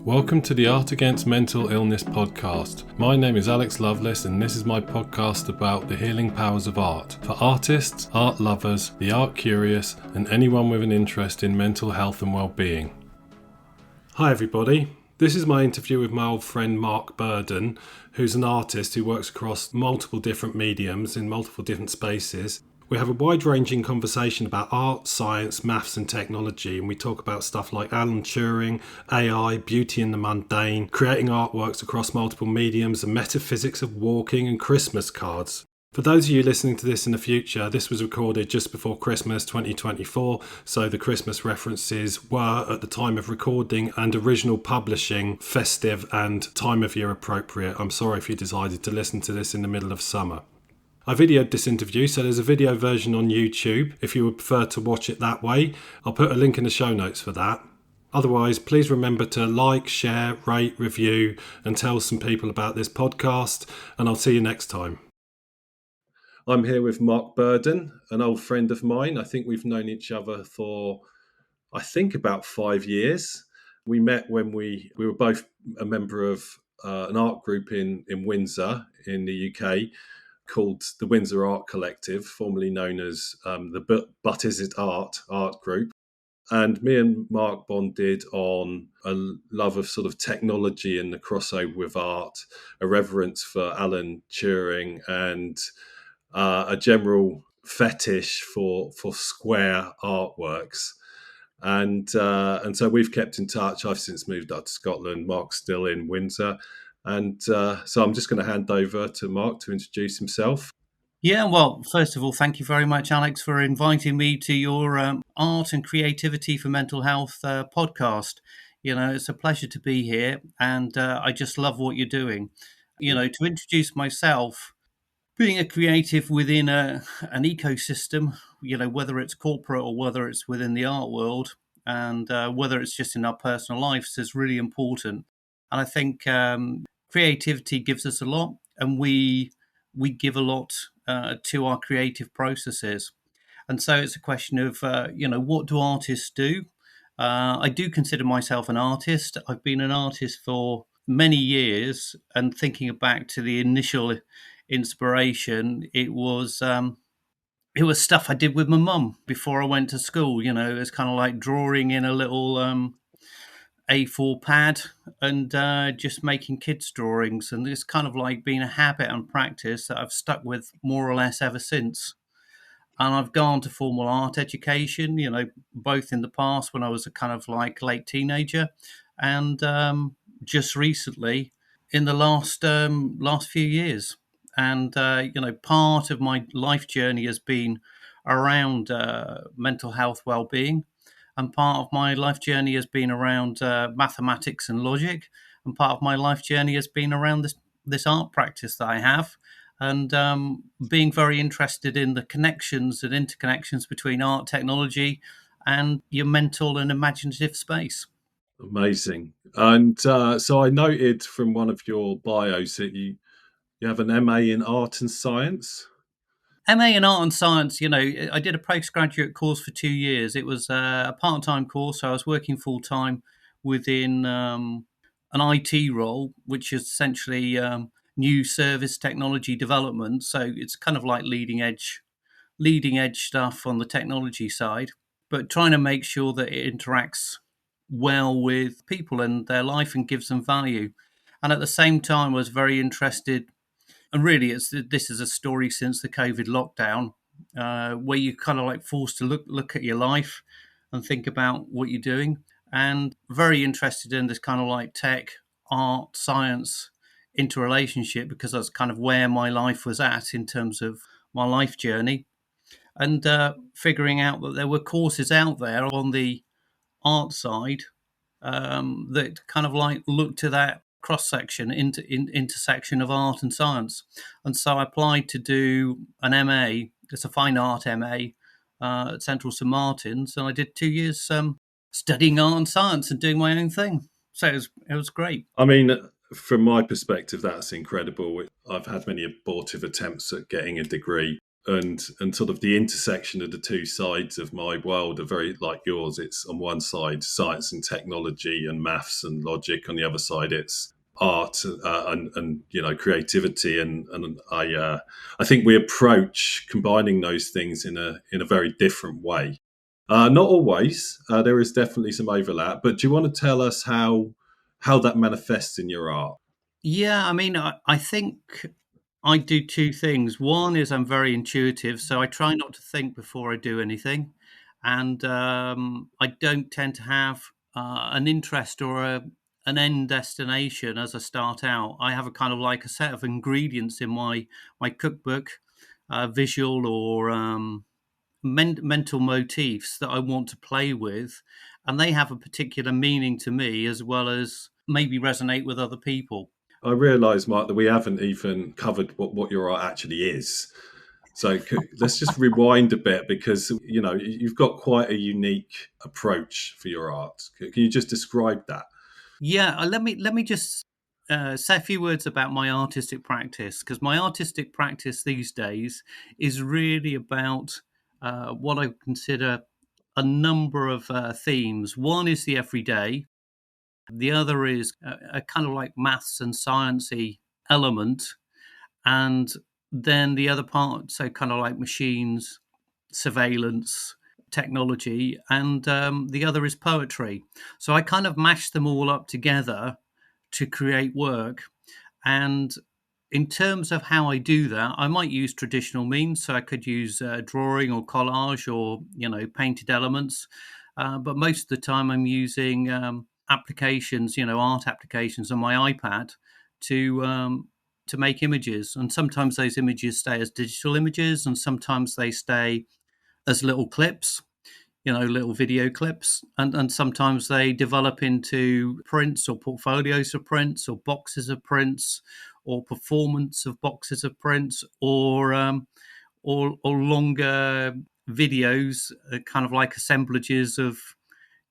Welcome to the Art Against Mental Illness podcast. My name is Alex Lovelace and this is my podcast about the healing powers of art for artists, art lovers, the art curious and anyone with an interest in mental health and well-being. Hi everybody, this is my interview with my old friend Mark Burden, who's an artist who works across multiple different mediums in multiple different spaces. We have a wide-ranging conversation about art, science, maths and technology, and we talk about stuff like Alan Turing, AI, beauty in the mundane, creating artworks across multiple mediums, the metaphysics of walking and Christmas cards. For those of you listening to this in the future, this was recorded just before Christmas 2024, so the Christmas references were, at the time of recording and original publishing, festive and time of year appropriate. I'm sorry if you decided to listen to this in the middle of summer. I videoed this interview, so there's a video version on YouTube if you would prefer to watch it that way. I'll put a link in the show notes for that. Otherwise, please remember to like, share, rate, review and tell some people about this podcast, and I'll see you next time. I'm here with Mark Burden, an old friend of mine. I think we've known each other for, about 5 years. We met when we were both a member of an art group in Windsor in the UK, called the Windsor Art Collective, formerly known as the But Is It Art group. And me and Mark bonded on a love of sort of technology and the crossover with art, a reverence for Alan Turing, and a general fetish for square artworks. And so we've kept in touch. I've since moved up to Scotland. Mark's still in Windsor. And so I'm just going to hand over to Mark to introduce himself. Yeah, well, first of all, thank you very much, Alex, for inviting me to your Art and Creativity for Mental Health podcast. You know, it's a pleasure to be here, and I just love what you're doing. You know, to introduce myself, being a creative within an ecosystem, you know, whether it's corporate or whether it's within the art world, and whether it's just in our personal lives, is really important. And I think creativity gives us a lot, and we give a lot to our creative processes. And so it's a question of, what do artists do? I do consider myself an artist. I've been an artist for many years, and thinking back to the initial inspiration, it was stuff I did with my mum before I went to school. You know, it was kind of like drawing in a little A4 pad and just making kids' drawings. And it's kind of like been a habit and practice that I've stuck with more or less ever since. And I've gone to formal art education, you know, both in the past when I was a kind of like late teenager and just recently in the last few years. And, part of my life journey has been around mental health well-being. And part of my life journey has been around mathematics and logic. And part of my life journey has been around this art practice that I have. And being very interested in the connections and interconnections between art, technology, and your mental and imaginative space. Amazing. And so I noted from one of your bios that you have an MA in art and science. MA in art and science, you know, I did a postgraduate course for 2 years. It was a part-time course, so I was working full-time within an IT role, which is essentially new service technology development. So it's kind of like leading edge stuff on the technology side, but trying to make sure that it interacts well with people and their life and gives them value. And at the same time, I was very interested. And really, this is a story since the COVID lockdown, where you're kind of like forced to look at your life and think about what you're doing. And very interested in this kind of like tech, art, science interrelationship, because that's kind of where my life was at in terms of my life journey. And figuring out that there were courses out there on the art side that kind of like looked to that cross-section, intersection of art and science. And so I applied to do an MA, it's a fine art MA at Central St Martin's, and I did 2 years studying art and science and doing my own thing. So it was great. I mean, from my perspective, that's incredible. I've had many abortive attempts at getting a degree. and sort of the intersection of the two sides of my world are very like yours. It's on one side science and technology and maths and logic. On the other side, it's art and creativity. And I think we approach combining those things in a very different way. Not always. There is definitely some overlap. But do you want to tell us how that manifests in your art? Yeah, I mean, I think I do two things. One is I'm very intuitive, so I try not to think before I do anything. And I don't tend to have an interest or an end destination as I start out. I have a kind of like a set of ingredients in my cookbook, visual or mental motifs that I want to play with. And they have a particular meaning to me as well as maybe resonate with other people. I realise, Mark, that we haven't even covered what your art actually is. So let's just rewind a bit because you've got quite a unique approach for your art. Can you just describe that? Yeah, let me just say a few words about my artistic practice, because my artistic practice these days is really about what I consider a number of themes. One is the everyday. The other is a kind of like maths and sciencey element, and then the other part, so kind of like machines, surveillance, technology, and the other is poetry. So I kind of mash them all up together to create work. And in terms of how I do that, I might use traditional means. So I could use drawing or collage or painted elements. But most of the time, I'm using applications, art applications on my iPad to make images. And sometimes those images stay as digital images, and sometimes they stay as little clips, little video clips, and sometimes they develop into prints or portfolios of prints or boxes of prints or performance of boxes of prints or longer videos, kind of like assemblages of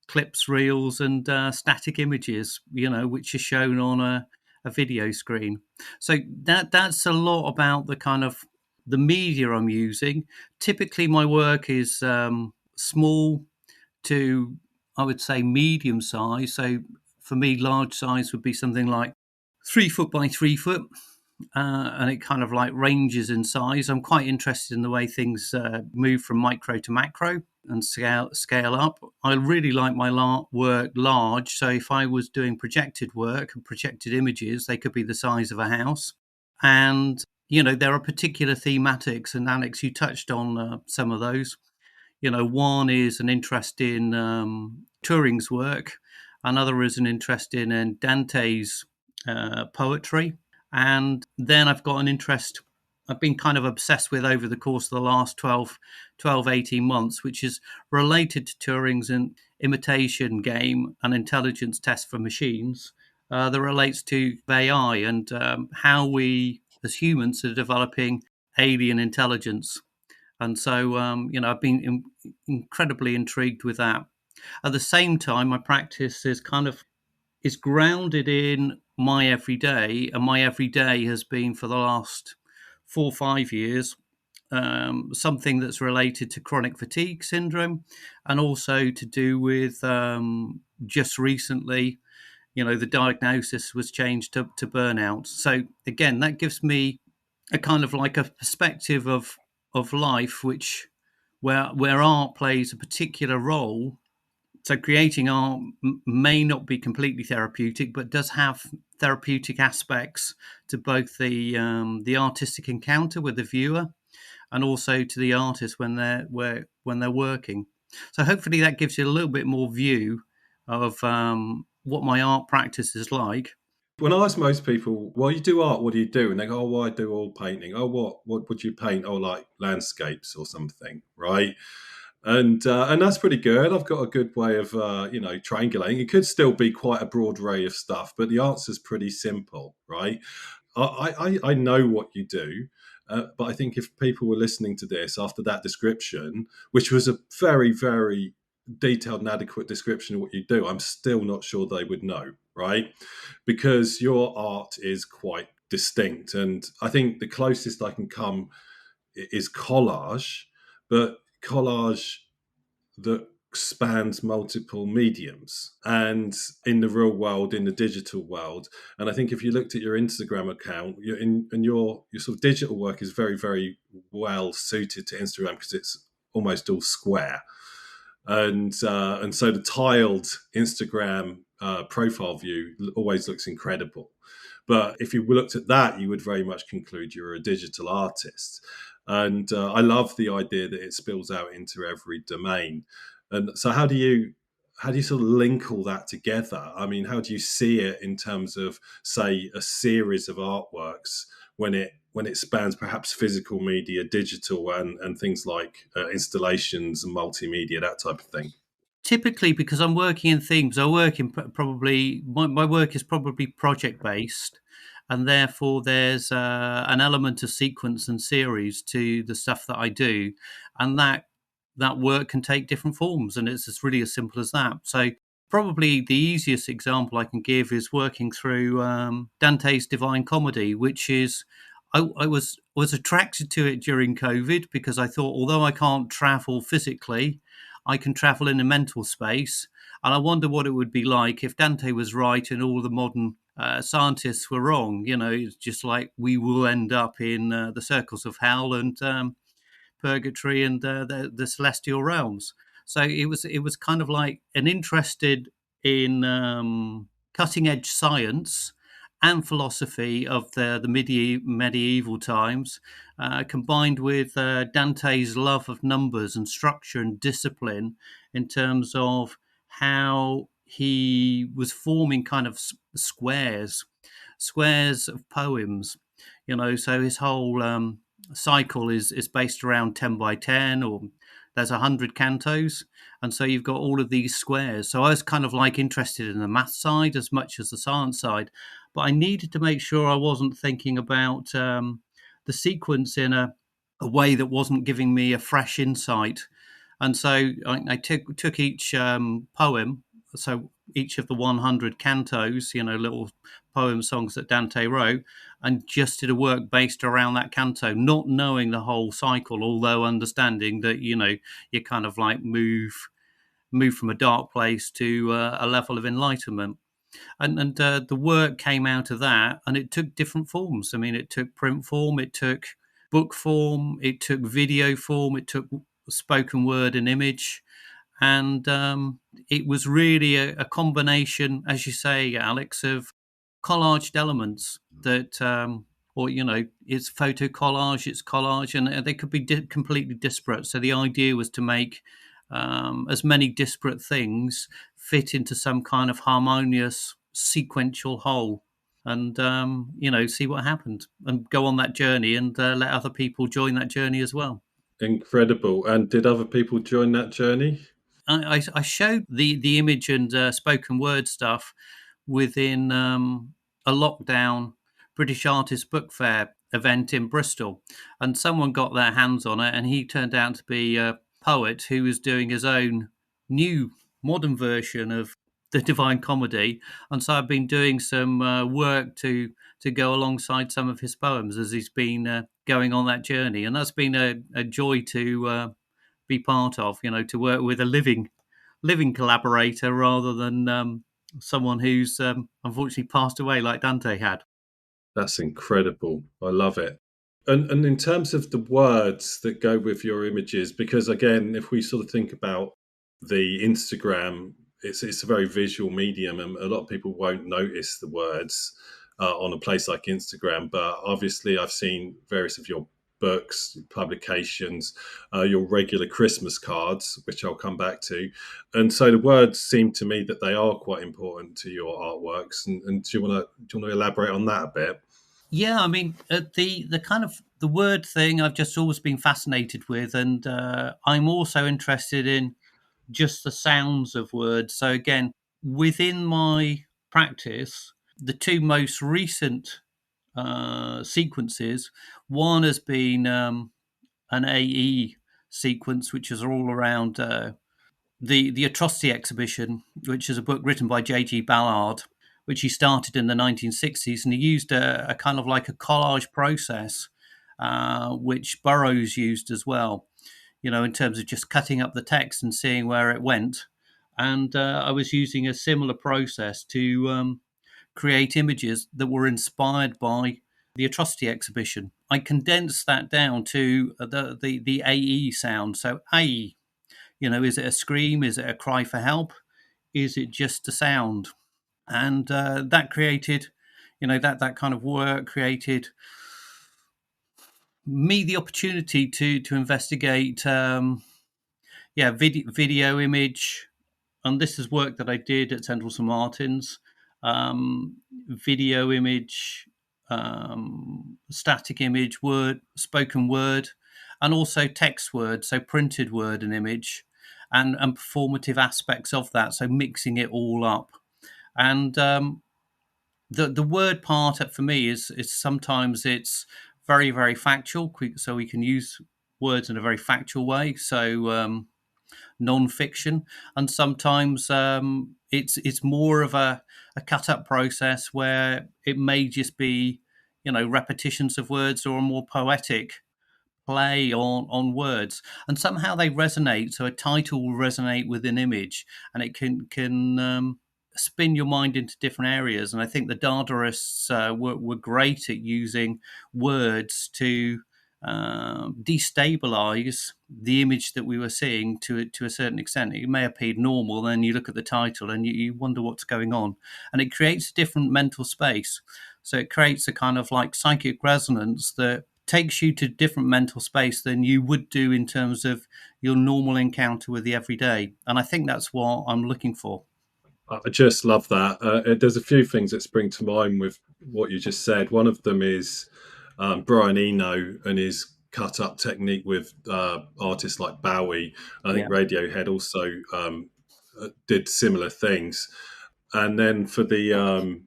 clips, reels, and static images, which are shown on a video screen. So that's a lot about the kind of the media I'm using. Typically, my work is small to, I would say, medium size. So for me, large size would be something like 3 foot by 3 foot. And it kind of like ranges in size. I'm quite interested in the way things move from micro to macro and scale up. I really like my work large. So if I was doing projected work and projected images, they could be the size of a house. And there are particular thematics, and Alex, you touched on some of those. One is an interest in Turing's work, another is an interest in Dante's poetry, and then I've got an interest I've been kind of obsessed with over the course of the last 18 months, which is related to Turing's imitation game and intelligence test for machines that relates to AI and how we as humans are developing alien intelligence. And so, I've been incredibly intrigued with that. At the same time, my practice is grounded in my everyday, and my everyday has been for the last 4 or 5 years something that's related to chronic fatigue syndrome, and also to do with just recently, the diagnosis was changed to burnout. So again, that gives me a kind of like a perspective of life, which where art plays a particular role. So creating art may not be completely therapeutic, but does have therapeutic aspects to both the artistic encounter with the viewer and also to the artist when they're working. So hopefully that gives you a little bit more view of what my art practice is like. When I ask most people, "Well, you do art. What do you do?" and they go, "Oh, well, I do all painting." "Oh, what would you paint?" "Oh, like landscapes or something," right? And that's pretty good. I've got a good way of triangulating. It could still be quite a broad array of stuff, but the answer's pretty simple, right? I know what you do, but I think if people were listening to this after that description, which was a very, very detailed and adequate description of what you do, I'm still not sure they would know, right? Because your art is quite distinct. And I think the closest I can come is collage, but collage that spans multiple mediums and in the real world, in the digital world. And I think if you looked at your Instagram account, your sort of digital work is very, very well suited to Instagram because it's almost all square. And so the tiled Instagram profile view always looks incredible. But if you looked at that, you would very much conclude you're a digital artist. And I love the idea that it spills out into every domain. And so, how do you sort of link all that together? I mean, how do you see it in terms of, say, a series of artworks when it spans perhaps physical media, digital, and things like installations and multimedia, that type of thing? Typically, because I'm working in themes, I work in probably my work is probably project based, and therefore there's an element of sequence and series to the stuff that I do, and that work can take different forms, and it's really as simple as that. So probably the easiest example I can give is working through Dante's Divine Comedy, which is I was attracted to it during COVID because I thought, although I can't travel physically, I can travel in a mental space. And I wonder what it would be like if Dante was right and all the modern scientists were wrong. You know, it's just like we will end up in the circles of hell and purgatory and the celestial realms. So it was kind of like an interested in cutting edge science and philosophy of the medieval times, combined with Dante's love of numbers and structure and discipline in terms of how he was forming kind of squares of poems. You know, so his whole cycle is based around 10 by 10, or there's 100 cantos, and so you've got all of these squares. So I was kind of like interested in the math side as much as the science side, but I needed to make sure I wasn't thinking about the sequence in a way that wasn't giving me a fresh insight. And so I took each poem, so each of the 100 cantos, you know, little poem songs that Dante wrote, and just did a work based around that canto, not knowing the whole cycle, although understanding that, you know, you kind of like move from a dark place to a level of enlightenment. And the work came out of that, and it took different forms. I mean, it took print form, it took book form, it took video form, it took spoken word and image. And it was really a combination, as you say, Alex, of collaged elements that, or, you know, it's photo collage, it's collage, and they could be completely disparate. So the idea was to make as many disparate things fit into some kind of harmonious sequential whole, and you know, see what happened and go on that journey, and let other people join that journey as well. Incredible. And did other people join that journey? I showed the image and spoken word stuff within a lockdown British Artist Book Fair event in Bristol, and someone got their hands on it, and he turned out to be a poet who was doing his own new modern version of the Divine Comedy, and so I've been doing some work to go alongside some of his poems as he's been going on that journey, and that's been a joy to be part of. You know, to work with a living collaborator rather than someone who's unfortunately passed away like Dante had. That's incredible. I love it. And in terms of the words that go with your images, because again, if we sort of think about the Instagram, it's a very visual medium, and a lot of people won't notice the words on a place like Instagram. But obviously, I've seen various of your books, publications, your regular Christmas cards, which I'll come back to. And so the words seem to me that they are quite important to your artworks. And do you want to elaborate on that a bit? Yeah, I mean, the kind of the word thing I've just always been fascinated with, and I'm also interested in just the sounds of words. So again, within my practice, the two most recent sequences, one has been an AE sequence, which is all around the Atrocity Exhibition, which is a book written by J.G. Ballard, which he started in the 1960s, and he used a kind of like a collage process which Burroughs used as well, in terms of just cutting up the text and seeing where it went. And I was using a similar process to create images that were inspired by the atrocity exhibition. I condensed that down to the AE sound. So A, is it a scream? Is it a cry for help? Is it just a sound? And that created, that kind of work created me the opportunity to investigate, video image, and this is work that I did at Central St Martin's. Video image, static image, word, spoken word, and also text word, so printed word and image, and performative aspects of that, so mixing it all up. And the word part for me is sometimes it's very, very factual, so we can use words in a very factual way. So non-fiction, and sometimes it's more of a cut up process where it may just be repetitions of words or a more poetic play on words, and somehow they resonate. So a title will resonate with an image, and it can spin your mind into different areas. And I think the Dadaists were great at using words to destabilize the image that we were seeing to a certain extent. It may appear normal, then you look at the title and you wonder what's going on, and it creates a different mental space. So it creates a kind of like psychic resonance that takes you to different mental space than you would do in terms of your normal encounter with the everyday. And I think that's what I'm looking for. I just love that. There's a few things that spring to mind with what you just said. One of them is Brian Eno and his cut up technique with artists like Bowie. I think Radiohead also did similar things. And then for the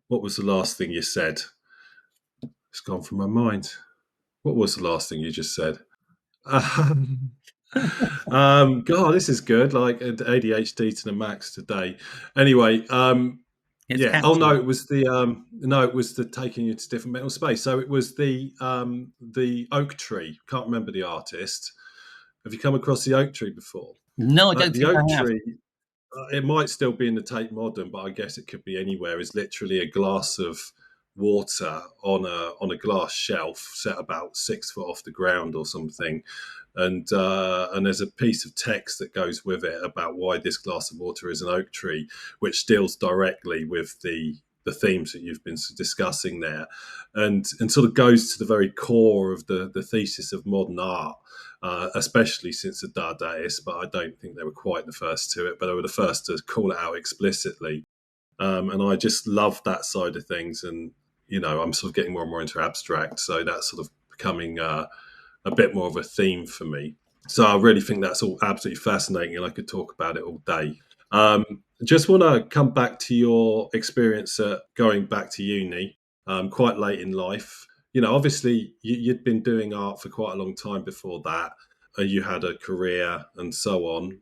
what was the last thing you said? It's gone from my mind. What was the last thing you just said? God, this is good. Like ADHD to the max today. Anyway, It's yeah. Oh catchy. no, it was the taking you to different mental space. So it was the oak tree. Can't remember the artist. Have you come across the oak tree before? No, I don't The think oak I have. tree. It might still be in the Tate Modern, but I guess it could be anywhere. Is literally a glass of water on a glass shelf set about 6 foot off the ground or something, and there's a piece of text that goes with it about why this glass of water is an oak tree, which deals directly with the themes that you've been discussing there, and sort of goes to the very core of the thesis of modern art. Especially since the Dadaists, but I don't think they were quite the first to it, but they were the first to call it out explicitly. And I just love that side of things. And, I'm sort of getting more and more into abstract. So that's sort of becoming a bit more of a theme for me. So I really think that's all absolutely fascinating, and I could talk about it all day. Just want to come back to your experience at going back to uni quite late in life. Obviously you'd been doing art for quite a long time before that. You had a career and so on.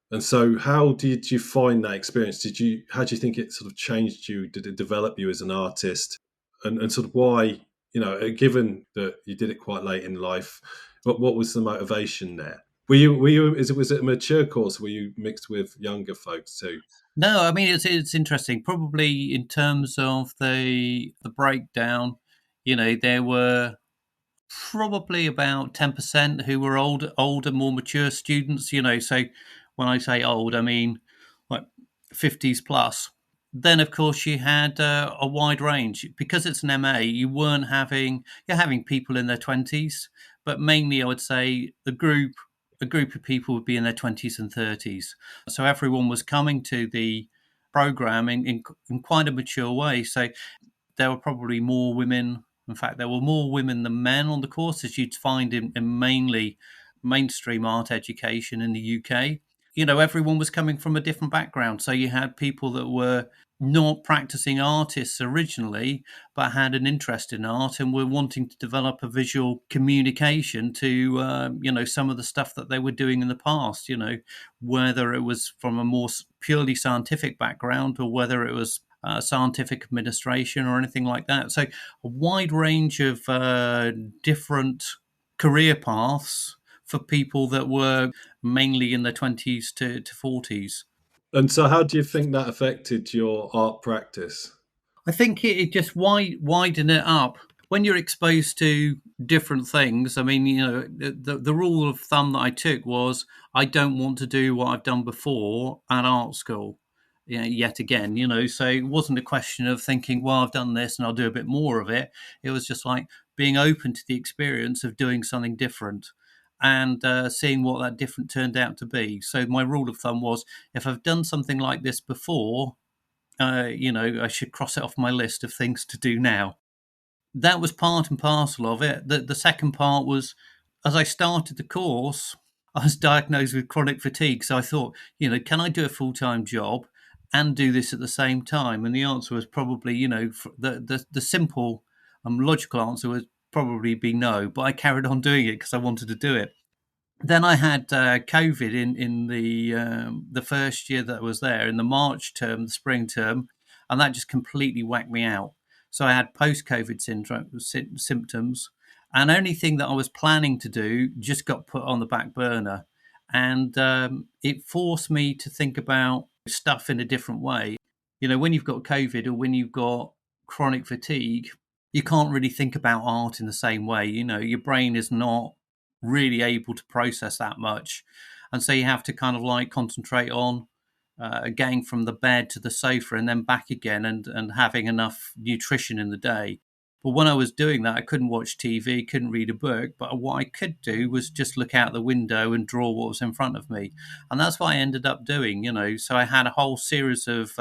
And so how did you find that experience? How do you think it sort of changed you? Did it develop you as an artist? And sort of why, given that you did it quite late in life, what was the motivation there? Was it a mature course? Were you mixed with younger folks too? No, I mean it's interesting. Probably in terms of the breakdown, there were probably about 10% who were older, more mature students. So when I say old, I mean like 50s plus. Then of course you had a wide range because it's an MA. You're having people in their 20s, but mainly I would say a group of people would be in their 20s and 30s. So everyone was coming to the program in quite a mature way. So there were probably more women. In fact, there were more women than men on the course, as you'd find in mainly mainstream art education in the UK. Everyone was coming from a different background. So you had people that were not practicing artists originally, but had an interest in art and were wanting to develop a visual communication to, some of the stuff that they were doing in the past, whether it was from a more purely scientific background or whether it was scientific administration or anything like that. So a wide range of different career paths for people that were mainly in their 20s to 40s. And so, how do you think that affected your art practice? I think it just widen it up. When you're exposed to different things, I mean, the rule of thumb that I took was I don't want to do what I've done before at art school, yet again, so it wasn't a question of thinking, well, I've done this and I'll do a bit more of it. It was just like being open to the experience of doing something different and seeing what that different turned out to be. So my rule of thumb was if I've done something like this before, I should cross it off my list of things to do now. That was part and parcel of it. The second part was, as I started the course, I was diagnosed with chronic fatigue. So I thought, can I do a full-time job and do this at the same time? And the answer was probably, the simple logical answer would probably be no. But I carried on doing it because I wanted to do it. Then I had COVID in the first year that I was there, in the March term, the spring term, and that just completely whacked me out. So I had post-COVID symptoms, and anything that I was planning to do just got put on the back burner. And it forced me to think about stuff in a different way. When you've got COVID or when you've got chronic fatigue, you can't really think about art in the same way. Your brain is not really able to process that much. And so you have to kind of like concentrate on getting from the bed to the sofa and then back again and having enough nutrition in the day. But when I was doing that, I couldn't watch TV, couldn't read a book. But what I could do was just look out the window and draw what was in front of me. And that's what I ended up doing, So I had a whole series of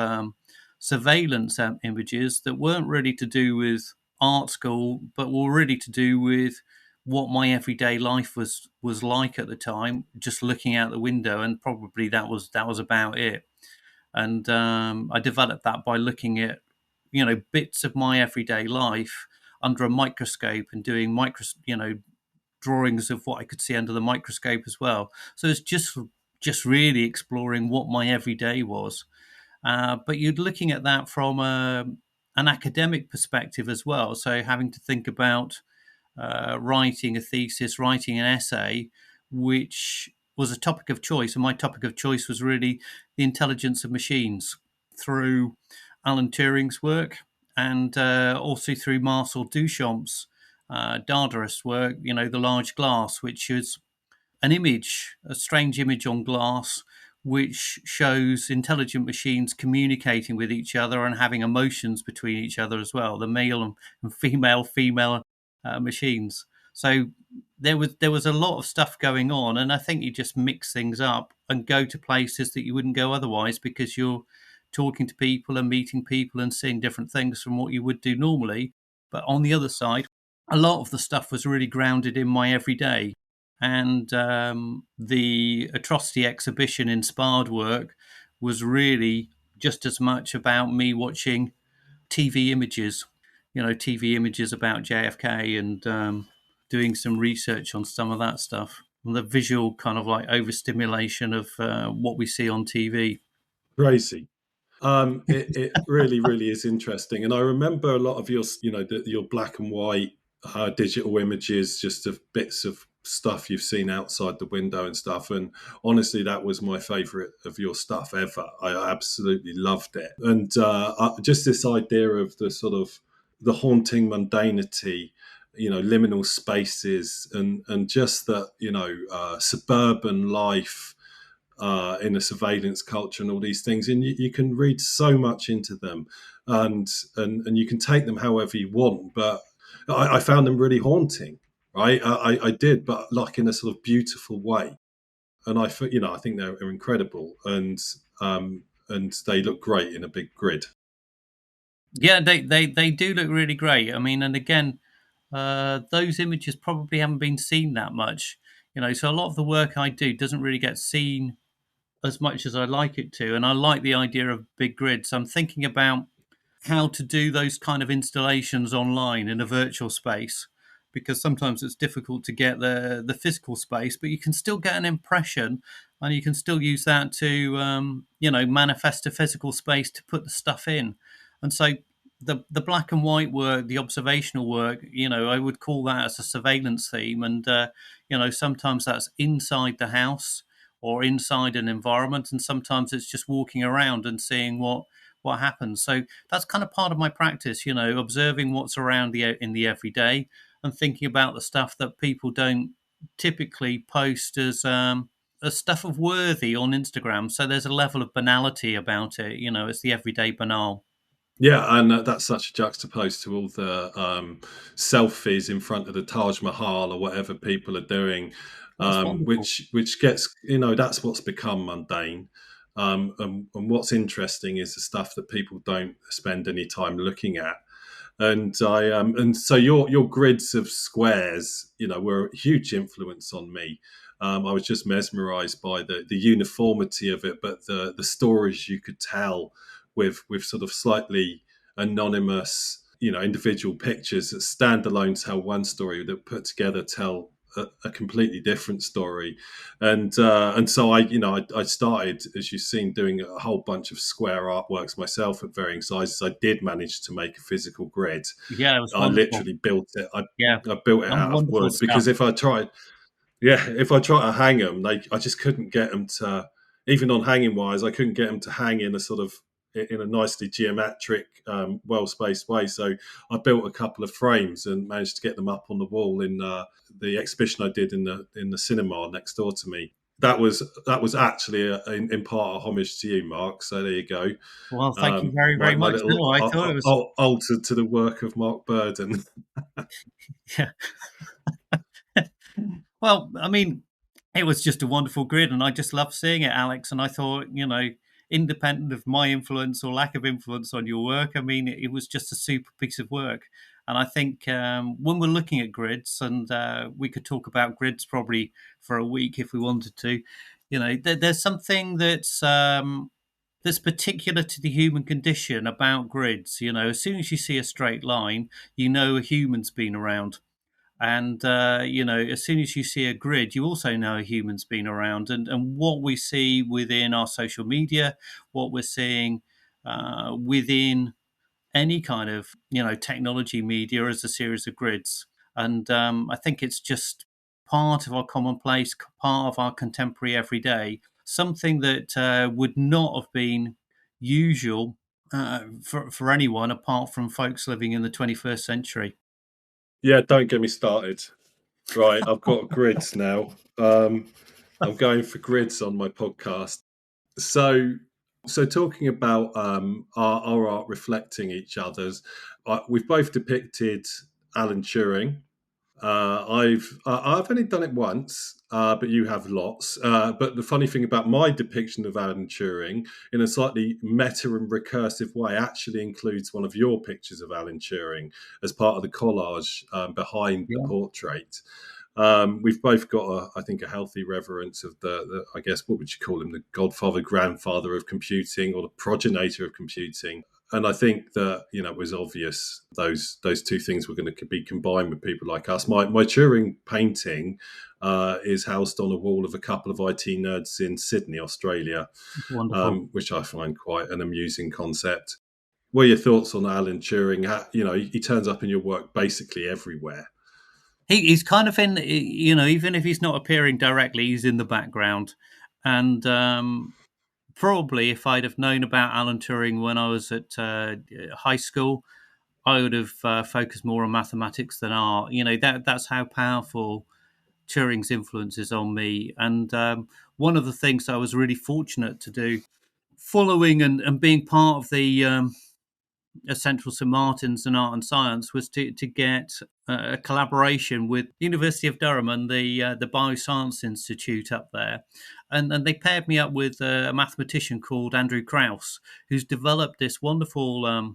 surveillance images that weren't really to do with art school, but were really to do with what my everyday life was like at the time, just looking out the window, and probably that was about it. And I developed that by looking at bits of my everyday life under a microscope and doing drawings of what I could see under the microscope as well. So it's just really exploring what my everyday was. But you're looking at that from an academic perspective as well. So having to think about writing a thesis, writing an essay, which was a topic of choice. And my topic of choice was really the intelligence of machines through Alan Turing's work and also through Marcel Duchamp's Dadaist work, The Large Glass, which is an image, a strange image on glass, which shows intelligent machines communicating with each other and having emotions between each other as well, the male and female machines. So there was a lot of stuff going on, and I think you just mix things up and go to places that you wouldn't go otherwise, because you're talking to people and meeting people and seeing different things from what you would do normally. But on the other side, a lot of the stuff was really grounded in my everyday. And the Atrocity exhibition inspired work was really just as much about me watching TV images, TV images about JFK, and doing some research on some of that stuff, and the visual kind of like overstimulation of what we see on TV. Crazy. It really, really is interesting. And I remember a lot of your black and white digital images, just of bits of stuff you've seen outside the window and stuff. And honestly, that was my favorite of your stuff ever. I absolutely loved it. And just this idea of the sort of the haunting mundanity, liminal spaces, and just that, suburban life in a surveillance culture and all these things, and you can read so much into them, and you can take them however you want. But I found them really haunting, right? I did, but like in a sort of beautiful way. And I think they're incredible, and they look great in a big grid. Yeah, they do look really great. I mean, and again, those images probably haven't been seen that much, so a lot of the work I do doesn't really get seen as much as I like it to. And I like the idea of big grids. I'm thinking about how to do those kind of installations online in a virtual space, because sometimes it's difficult to get the physical space, but you can still get an impression, and you can still use that to manifest a physical space to put the stuff in. And so the black and white work, the observational work, I would call that as a surveillance theme. And sometimes that's inside the house or inside an environment, and sometimes it's just walking around and seeing what happens. So that's kind of part of my practice, observing what's around in the everyday and thinking about the stuff that people don't typically post as stuff of worthy on Instagram. So there's a level of banality about it. It's the everyday banal. Yeah, and that's such a juxtapose to all the selfies in front of the Taj Mahal or whatever people are doing, That's wonderful. which gets, that's what's become mundane. And what's interesting is the stuff that people don't spend any time looking at. And so your grids of squares, were a huge influence on me. I was just mesmerised by the uniformity of it, but the stories you could tell with sort of slightly anonymous, individual pictures that standalone tell one story, that put together tell a completely different story. And so I started, as you've seen, doing a whole bunch of square artworks myself at varying sizes. I did manage to make a physical grid. Yeah, it was I wonderful. literally built it. Yeah, I built it out of wonderful wood, stuff. because if I try to hang them, I just couldn't get them to, even on hanging wires, I couldn't get them to hang in a nicely geometric, well-spaced way. So I built a couple of frames and managed to get them up on the wall in the exhibition I did in the cinema next door to me. That was actually in part a homage to you, Mark. So there you go. Well, thank you very, My very my much. little No, I thought it was, altered to the work of Mark Burden. yeah. Well, I mean, it was just a wonderful grid, and I just loved seeing it, Alex. And I thought, independent of my influence or lack of influence on your work, I mean, it was just a super piece of work. And I think when we're looking at grids, and we could talk about grids probably for a week if we wanted to, there's something that's particular to the human condition about grids. As soon as you see a straight line, a human's been around. And, as soon as you see a grid, you also know a human's been around. And what we see within our social media, what we're seeing within any kind of, technology media is a series of grids. And I think it's just part of our commonplace, part of our contemporary everyday, something that would not have been usual for anyone apart from folks living in the 21st century. Yeah, don't get me started. Right, I've got grids now. I'm going for grids on my podcast. So, so talking about our art reflecting each other's, we've both depicted Alan Turing. I've only done it once, but you have lots. But the funny thing about my depiction of Alan Turing, in a slightly meta and recursive way, actually includes one of your pictures of Alan Turing as part of the collage behind the Yeah, portrait. We've both got, I think, a healthy reverence of I guess, what would you call him, the godfather, grandfather of computing, or the progenitor of computing. And I think that, it was obvious those two things were going to be combined with people like us. My Turing painting is housed on a wall of a couple of IT nerds in Sydney, Australia, it's wonderful. which I find quite an amusing concept. What are your thoughts on Alan Turing? He turns up in your work basically everywhere. He's kind of in, even if he's not appearing directly, he's in the background. And probably if I'd have known about Alan Turing when I was at high school, I would have focused more on mathematics than art. That's how powerful Turing's influence is on me. And one of the things I was really fortunate to do, following and being part of the Central St Martin's and Art and Science, was to get a collaboration with University of Durham and the Bioscience Institute up there, and they paired me up with a mathematician called Andrew Krauss, who's developed this wonderful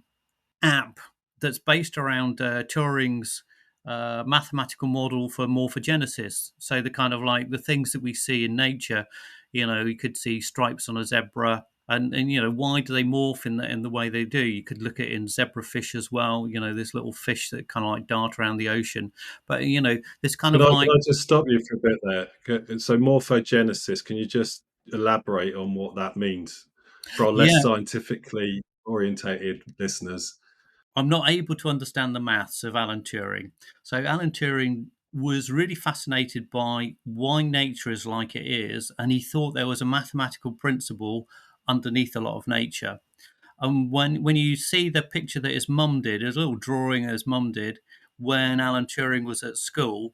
app that's based around Turing's mathematical model for morphogenesis. So the kind of like the things that we see in nature, you could see stripes on a zebra, and why do they morph in the way they do? You could look at it in zebrafish as well. This little fish that kind of like dart around the ocean, but this kind Can of I, like, can I just stop you for a bit there? So morphogenesis, can you just elaborate on what that means for our less yeah. scientifically orientated listeners. I'm not able to understand the maths of Alan Turing. So Alan Turing was really fascinated by why nature is like it is, and he thought there was a mathematical principle underneath a lot of nature. And when you see the picture that his mum did, there's a little drawing his mum did when Alan Turing was at school.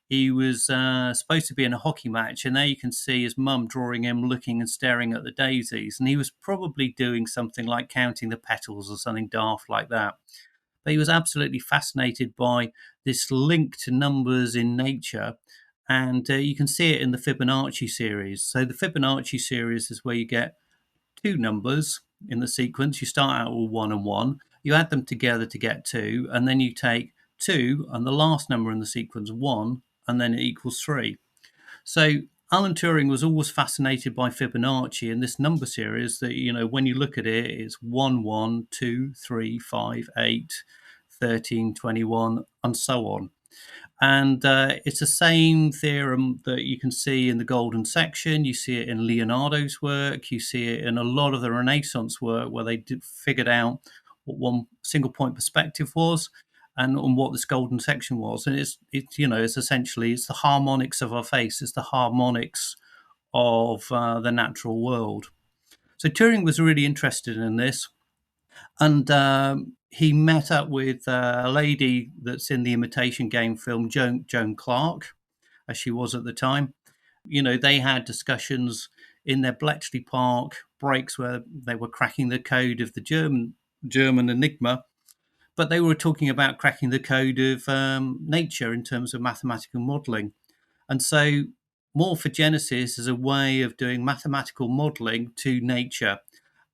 He was supposed to be in a hockey match, and there you can see his mum drawing him looking and staring at the daisies. And he was probably doing something like counting the petals or something daft like that. But he was absolutely fascinated by this link to numbers in nature. And you can see it in the Fibonacci series. So the Fibonacci series is where you get two numbers in the sequence. You start out with 1 and 1, you add them together to get 2, and then you take 2 and the last number in the sequence, 1, and then it equals 3. So Alan Turing was always fascinated by Fibonacci and this number series that, when you look at it, it's 1, 1, 2, 3, 5, 8, 13, 21, and so on. And it's the same theorem that you can see in the golden section. You see it in Leonardo's work. You see it in a lot of the Renaissance work where they figured out what one single point perspective was and what this golden section was. And it's essentially it's the harmonics of our face. It's the harmonics of the natural world. So Turing was really interested in this. And he met up with a lady that's in the Imitation Game film, Joan Clark, as she was at the time. They had discussions in their Bletchley Park breaks where they were cracking the code of the German enigma, but they were talking about cracking the code of nature in terms of mathematical modelling. And so morphogenesis is a way of doing mathematical modelling to nature.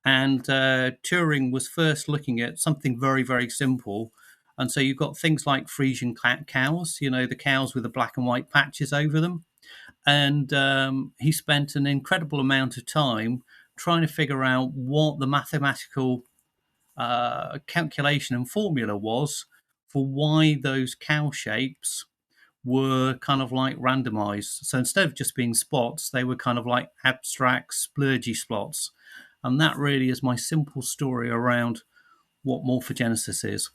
And Turing was first looking at something very, very simple. And so you've got things like Frisian cows, the cows with the black and white patches over them. And he spent an incredible amount of time trying to figure out what the mathematical calculation and formula was for why those cow shapes were kind of like randomized. So instead of just being spots, they were kind of like abstract, splurgy spots. And that really is my simple story around what morphogenesis is.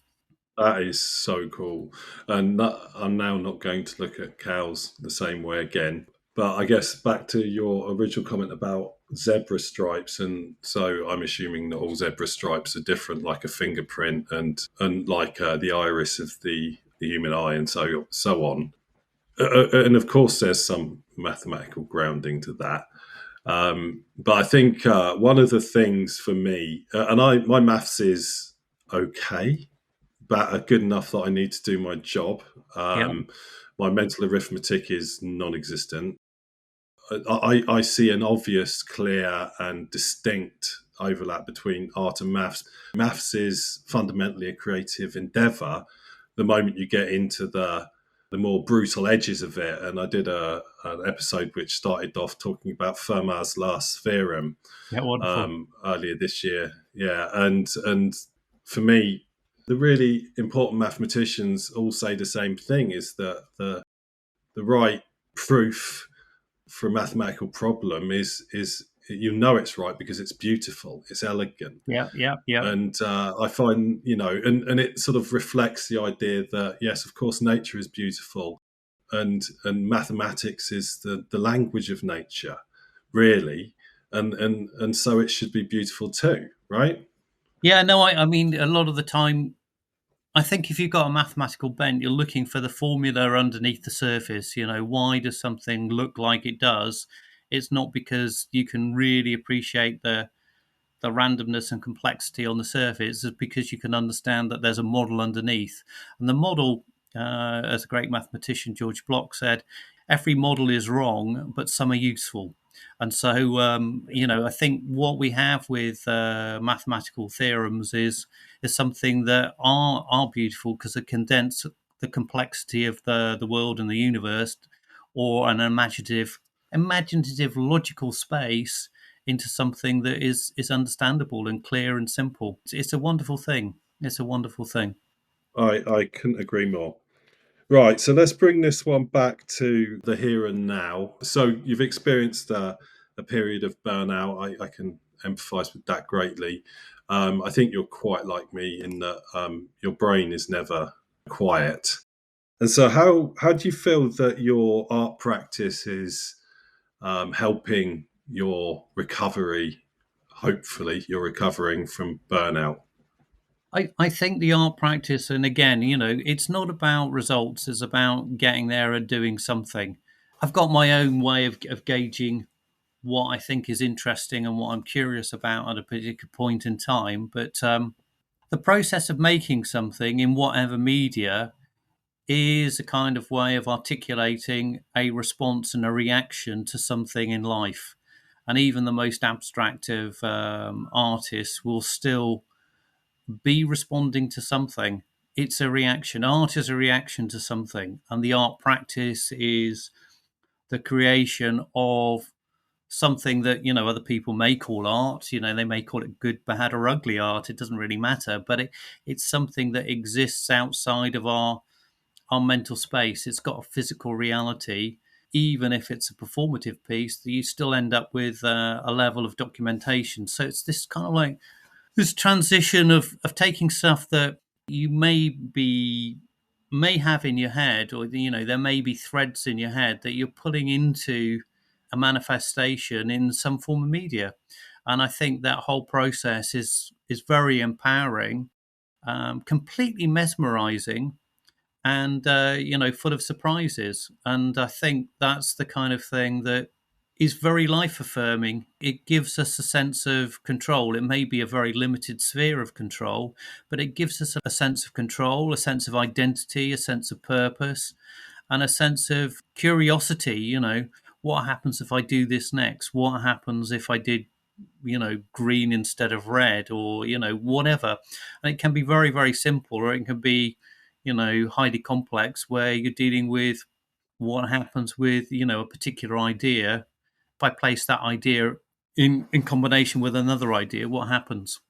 That is so cool. And I'm now not going to look at cows the same way again. But I guess back to your original comment about zebra stripes, and so I'm assuming that all zebra stripes are different, like a fingerprint and like the iris of the human eye, and so on. And of course, there's some mathematical grounding to that. But I think one of the things for me, my maths is okay, but good enough that I need to do my job. My mental arithmetic is non-existent. I see an obvious, clear, and distinct overlap between art and maths. Maths is fundamentally a creative endeavour. The moment you get into the more brutal edges of it, and I did an episode which started off talking about Fermat's last theorem earlier this year. Yeah, and for me, the really important mathematicians all say the same thing: is that the right proof for a mathematical problem is it's right because it's beautiful, it's elegant. Yeah. And I find, and it sort of reflects the idea that, yes, of course, nature is beautiful, and mathematics is the language of nature, really, and so it should be beautiful too, right? Yeah, no, I mean, a lot of the time, I think if you've got a mathematical bent, you're looking for the formula underneath the surface. Why does something look like it does? It's not because you can really appreciate the randomness and complexity on the surface, is because you can understand that there's a model underneath. And the model, as a great mathematician, George Bloch, said, every model is wrong, but some are useful. And so, I think what we have with mathematical theorems is something that are beautiful because they condense the complexity of the world and the universe, or an imaginative logical space into something that is understandable and clear and simple. It's a wonderful thing. It's a wonderful thing. I couldn't agree more. Right, so let's bring this one back to the here and now. So you've experienced a period of burnout. I can empathise with that greatly. I think you're quite like me in that your brain is never quiet. And so, how do you feel that your art practice is helping your recovery? Hopefully, you're recovering from burnout. I think the art practice, and again, it's not about results, it's about getting there and doing something. I've got my own way of gauging what I think is interesting and what I'm curious about at a particular point in time. But the process of making something in whatever media is a kind of way of articulating a response and a reaction to something in life. And even the most abstract of artists will still be responding to something. It's a reaction. Art is a reaction to something, and the art practice is the creation of something that other people may call art. They may call it good, bad, or ugly art. It doesn't really matter, but it's something that exists outside of our mental space. It's got a physical reality. Even if it's a performative piece, you still end up with a level of documentation. So it's this kind of like this transition of taking stuff that you may have in your head, or there may be threads in your head that you're putting into a manifestation in some form of media. And I think that whole process is very empowering, completely mesmerizing, and full of surprises. And I think that's the kind of thing that is very life affirming. It gives us a sense of control. It may be a very limited sphere of control, but it gives us a sense of control, a sense of identity, a sense of purpose, and a sense of curiosity. What happens if I do this next? What happens if I did green instead of red, or whatever. And it can be very, very simple, or it can be highly complex, where you're dealing with what happens with a particular idea. If I place that idea in combination with another idea, what happens?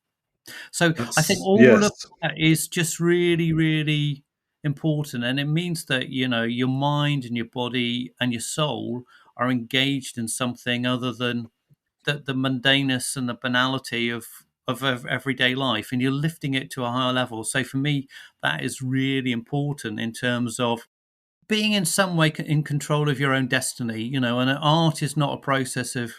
So I think That's all of yes. that is just really, really important. And it means that your mind and your body and your soul are engaged in something other than the mundaneness and the banality of everyday life, and you're lifting it to a higher level. So for me, that is really important in terms of being in some way in control of your own destiny. And art is not a process of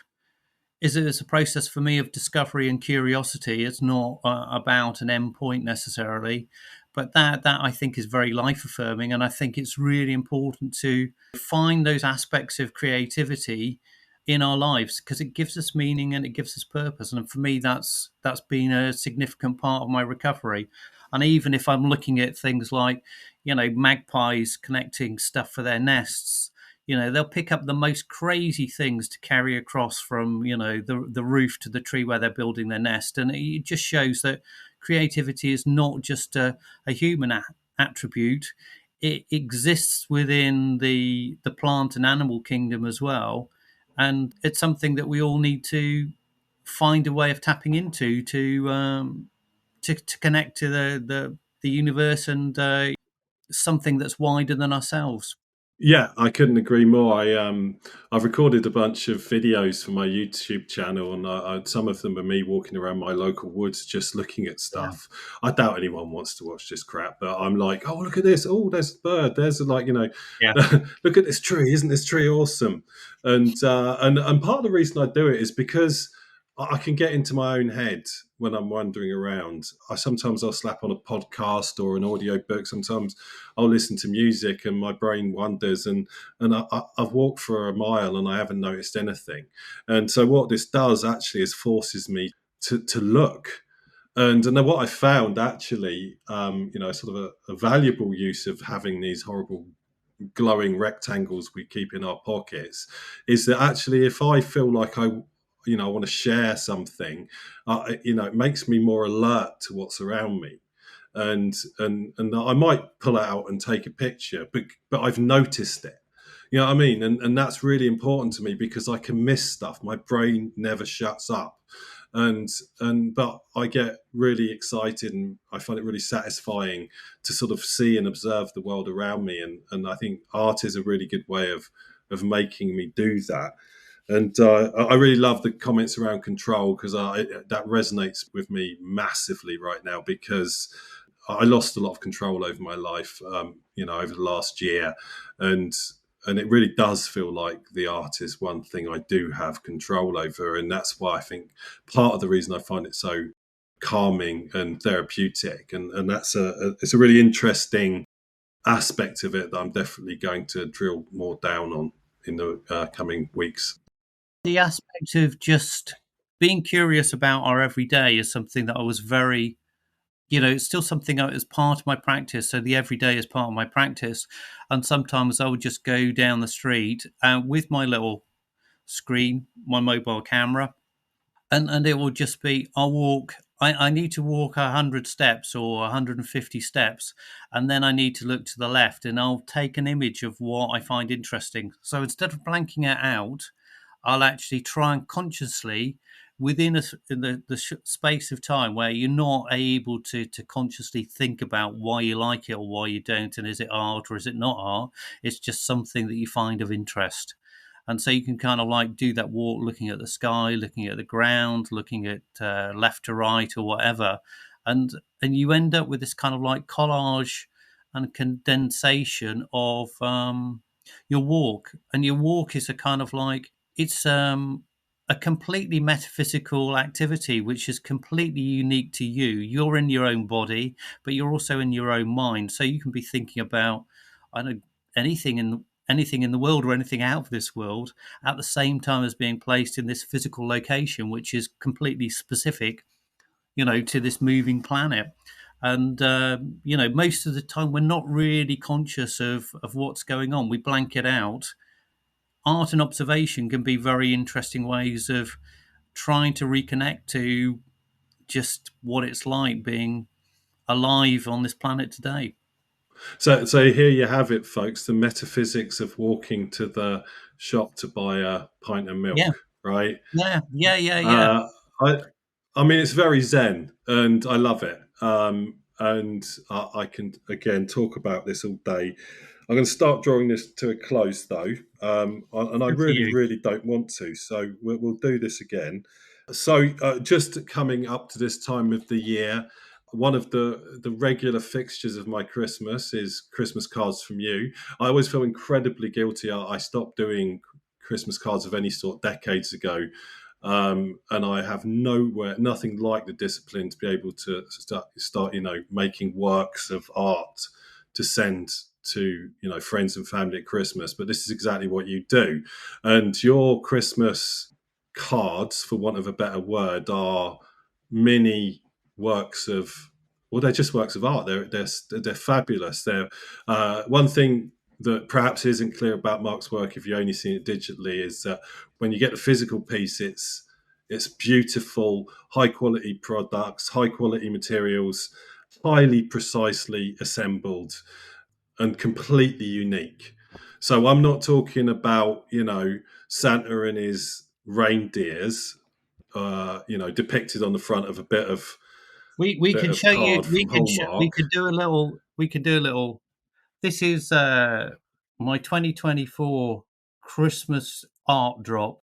is it is a process for me of discovery and curiosity. It's not about an end point necessarily, but that I think is very life affirming, and I think it's really important to find those aspects of creativity in our lives, because it gives us meaning and it gives us purpose. And for me, that's been a significant part of my recovery. And even if I'm looking at things like magpies connecting stuff for their nests, they'll pick up the most crazy things to carry across from the roof to the tree where they're building their nest. And it just shows that creativity is not just a human attribute. It exists within the plant and animal kingdom as well, and it's something that we all need to find a way of tapping into to connect to the universe, and something that's wider than ourselves. Yeah, I couldn't agree more. I've recorded a bunch of videos for my YouTube channel, and some of them are me walking around my local woods just looking at Yeah, stuff. I doubt anyone wants to watch this crap, but I'm like, oh, look at this! Oh, there's a bird. There's yeah, look at this tree! Isn't this tree awesome? And part of the reason I do it is because I can get into my own head when I'm wandering around. I'll slap on a podcast or an audio book. Sometimes I'll listen to music and my brain wanders, and I've walked for a mile and I haven't noticed anything. And so what this does actually is forces me to look. And then what I found actually, sort of a valuable use of having these horrible glowing rectangles we keep in our pockets is that actually if I feel like I want to share something, it makes me more alert to what's around me, and I might pull it out and take a picture, but I've noticed it. You know what I mean? And that's really important to me because I can miss stuff. My brain never shuts up. And but I get really excited and I find it really satisfying to sort of see and observe the world around me. And I think art is a really good way of making me do that. And I really love the comments around control, because that resonates with me massively right now, because I lost a lot of control over my life, over the last year, and it really does feel like the art is one thing I do have control over, and that's why I think part of the reason I find it so calming and therapeutic, and it's a really interesting aspect of it that I'm definitely going to drill more down on in the coming weeks. The aspect of just being curious about our everyday is something that I was very, it's still something that is part of my practice. So the everyday is part of my practice. And sometimes I would just go down the street with my little screen, my mobile camera, and it will just be, I'll walk. I need to walk 100 steps or 150 steps, and then I need to look to the left, and I'll take an image of what I find interesting. So instead of blanking it out, I'll actually try and consciously, within the space of time where you're not able to consciously think about why you like it or why you don't, and is it art or is it not art, it's just something that you find of interest. And so you can kind of like do that walk looking at the sky, looking at the ground, looking at left to right or whatever, and you end up with this kind of like collage and condensation of your walk. And your walk is a kind of like, it's a completely metaphysical activity which is completely unique to you. You're in your own body, but you're also in your own mind, so you can be thinking about, I don't know, anything in the world or anything out of this world at the same time as being placed in this physical location, which is completely specific, to this moving planet. And most of the time we're not really conscious of what's going on. We blank it out. Art and observation can be very interesting ways of trying to reconnect to just what it's like being alive on this planet today. So here you have it, folks. The metaphysics of walking to the shop to buy a pint of Yeah, milk, right? yeah. Uh, I, I mean, it's very zen, and I love it. And I can again talk about this all day. I'm going to start drawing this to a close, though, and I Good for really, you. really don't want to. So we'll do this again. So just coming up to this time of the year, one of the regular fixtures of my Christmas is Christmas cards from you. I always feel incredibly guilty. I stopped doing Christmas cards of any sort decades ago, and I have nothing like the discipline to be able to start making works of art to send to friends and family at Christmas. But this is exactly what you do, and your Christmas cards, for want of a better word, are mini works of, well, they're just works of art. They're fabulous. They're one thing that perhaps isn't clear about Mark's work if you only see it digitally is that when you get the physical piece, it's beautiful, high quality products, high quality materials, highly precisely assembled, and completely unique. So I'm not talking about Santa and his reindeers, depicted on the front of a We bit can of show you. card from We Hallmark. could do a little. We could do a little. This is my 2024 Christmas art drop,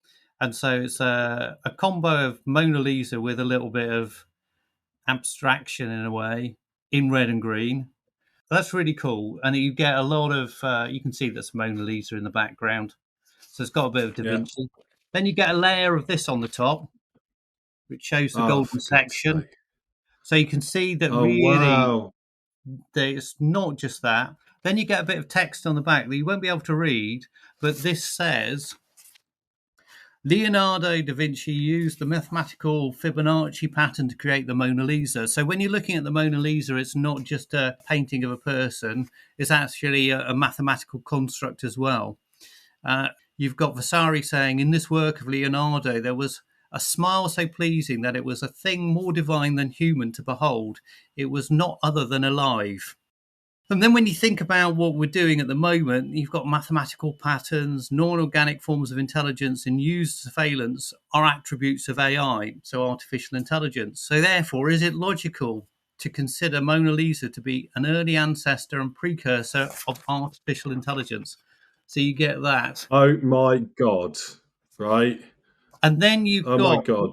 and so it's a combo of Mona Lisa with a little bit of abstraction in a way in red and green. That's really cool, and you get a lot of. You can see that's Mona Lisa in the background, so it's got a bit of Da Yeah. Vinci. Then you get a layer of this on the top, which shows the Oh, golden for God's section. sake. So you can see that Oh, really wow. it's not just that. Then you get a bit of text on the back that you won't be able to read, but this says Leonardo da Vinci used the mathematical Fibonacci pattern to create the Mona Lisa. So when you're looking at the Mona Lisa, it's not just a painting of a person, it's actually a mathematical construct as well. You've got Vasari saying, in this work of Leonardo, there was a smile so pleasing that it was a thing more divine than human to behold. It was not other than alive. And then when you think about what we're doing at the moment, you've got mathematical patterns, non-organic forms of intelligence, and used surveillance are attributes of AI, so artificial intelligence. So therefore, is it logical to consider Mona Lisa to be an early ancestor and precursor of artificial intelligence? So you get that. Oh, my God. right? And then you've Oh my got God.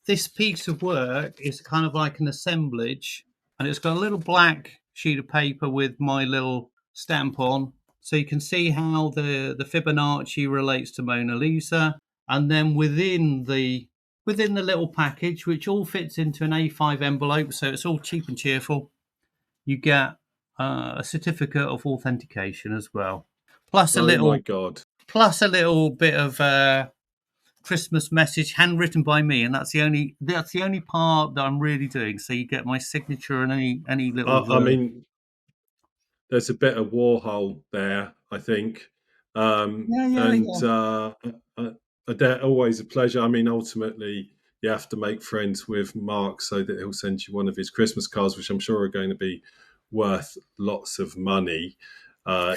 this piece of work is kind of like an assemblage, and it's got a little black sheet of paper with my little stamp on, so you can see how the Fibonacci relates to Mona Lisa. And then within the little package, which all fits into an A5 envelope, so it's all cheap and cheerful, you get a certificate of authentication as well, plus a Oh my little God. bit of Christmas message handwritten by me, and that's the only part that I'm really doing. So you get my signature and any little I word. mean, there's a bit of Warhol there, I think. Yeah, yeah, And yeah, they're always a pleasure. I mean, ultimately, you have to make friends with Mark so that he'll send you one of his Christmas cards, which I'm sure are going to be worth lots of money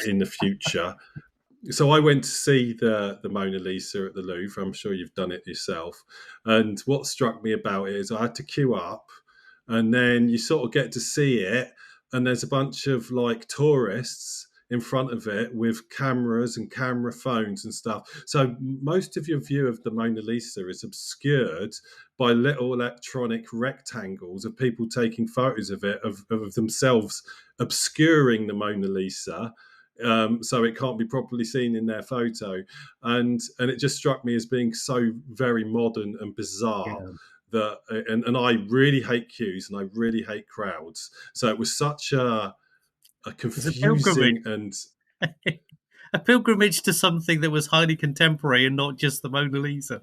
in the future. So I went to see the Mona Lisa at the Louvre. I'm sure you've done it yourself. And what struck me about it is I had to queue up, and then you sort of get to see it, and there's a bunch of like tourists in front of it with cameras and camera phones and stuff. So most of your view of the Mona Lisa is obscured by little electronic rectangles of people taking photos of it, of themselves obscuring the Mona Lisa, so it can't be properly seen in their photo, and it just struck me as being so very modern and bizarre yeah. that, and I really hate queues and I really hate crowds, so it was such a It's a pilgrimage, confusing and a pilgrimage to something that was highly contemporary and not just the Mona Lisa.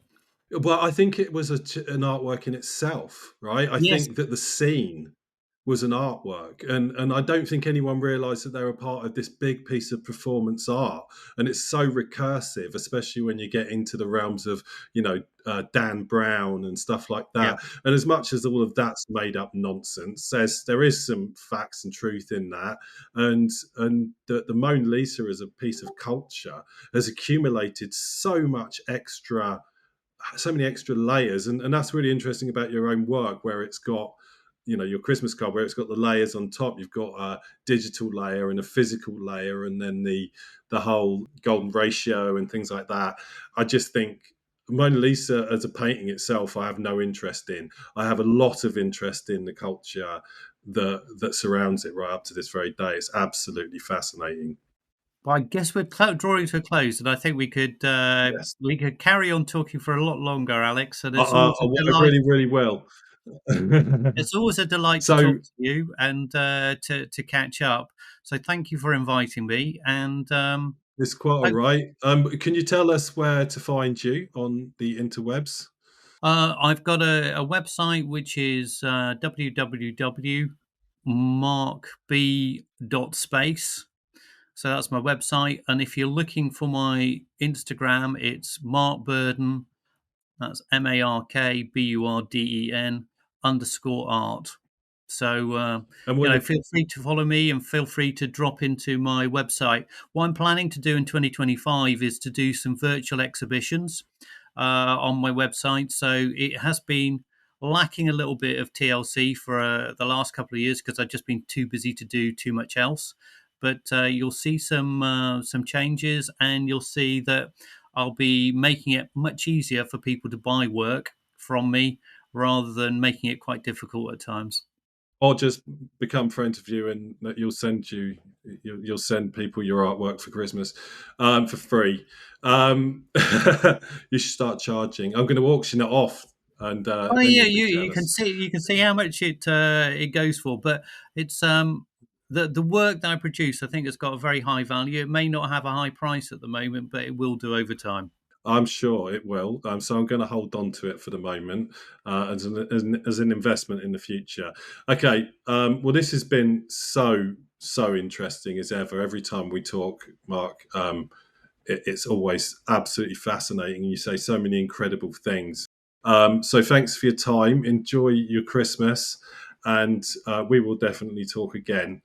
well, I think it was an artwork in itself, right? I Yes, think that the scene was an artwork, and I don't think anyone realised that they were part of this big piece of performance art. And it's so recursive, especially when you get into the realms of Dan Brown and stuff like yeah, that. And as much as all of that's made up nonsense, there is some facts and truth in that. And the Mona Lisa as a piece of culture has accumulated so many extra layers, and that's really interesting about your own work, where it's got your Christmas card, where it's got the layers on top. You've got a digital layer and a physical layer, and then the whole golden ratio and things like that. I just think Mona Lisa as a painting itself, I have no interest in. I have a lot of interest in the culture that surrounds it right up to this very day. It's absolutely fascinating. but I guess we're drawing to a close, and I think Yes, we could carry on talking for a lot longer, Alex. And I, I, I really, really will. it's always a delight to So talk to you and to catch up. So thank you for inviting me, and it's quite all hope right. Can you tell us where to find you on the interwebs? I've got a website which is www.markb.space. So that's my website. And if you're looking for my Instagram, it's Mark Burden. That's MarkBurden _art. So, And what you feel free to follow me and feel free to drop into my website. What I'm planning to do in 2025 is to do some virtual exhibitions on my website. So it has been lacking a little bit of TLC for the last couple of years because I've just been too busy to do too much else. But you'll see some changes, and you'll see that I'll be making it much easier for people to buy work from me rather than making it quite difficult at times. or just become friends with you, and that you'll send people your artwork for Christmas for free. You should start charging. I'm going to auction it off, and Oh then yeah, you'll be you can jealous. see how much it goes for, but it's the work that I produce. I think it's got a very high value. It may not have a high price at the moment, but it will do over time. I'm sure it will. So I'm going to hold on to it for the moment as an investment in the future. Okay. Well, this has been so interesting as ever. Every time we talk, Mark, it's always absolutely fascinating. You say so many incredible things. So thanks for your time. Enjoy your Christmas, and we will definitely talk again.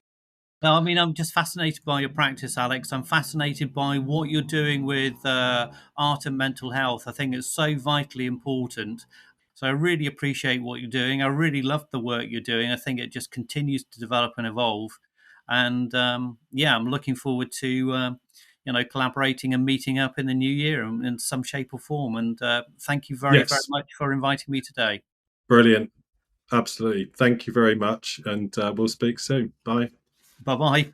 No, I mean, I'm just fascinated by your practice, Alex. I'm fascinated by what you're doing with art and mental health. I think it's so vitally important. So I really appreciate what you're doing. I really love the work you're doing. I think it just continues to develop and evolve. And yeah, I'm looking forward to collaborating and meeting up in the new year in some shape or form. And thank you very, very Yes, much for inviting me today. brilliant. Absolutely. Thank you very much. And we'll speak soon. Bye. Bye bye.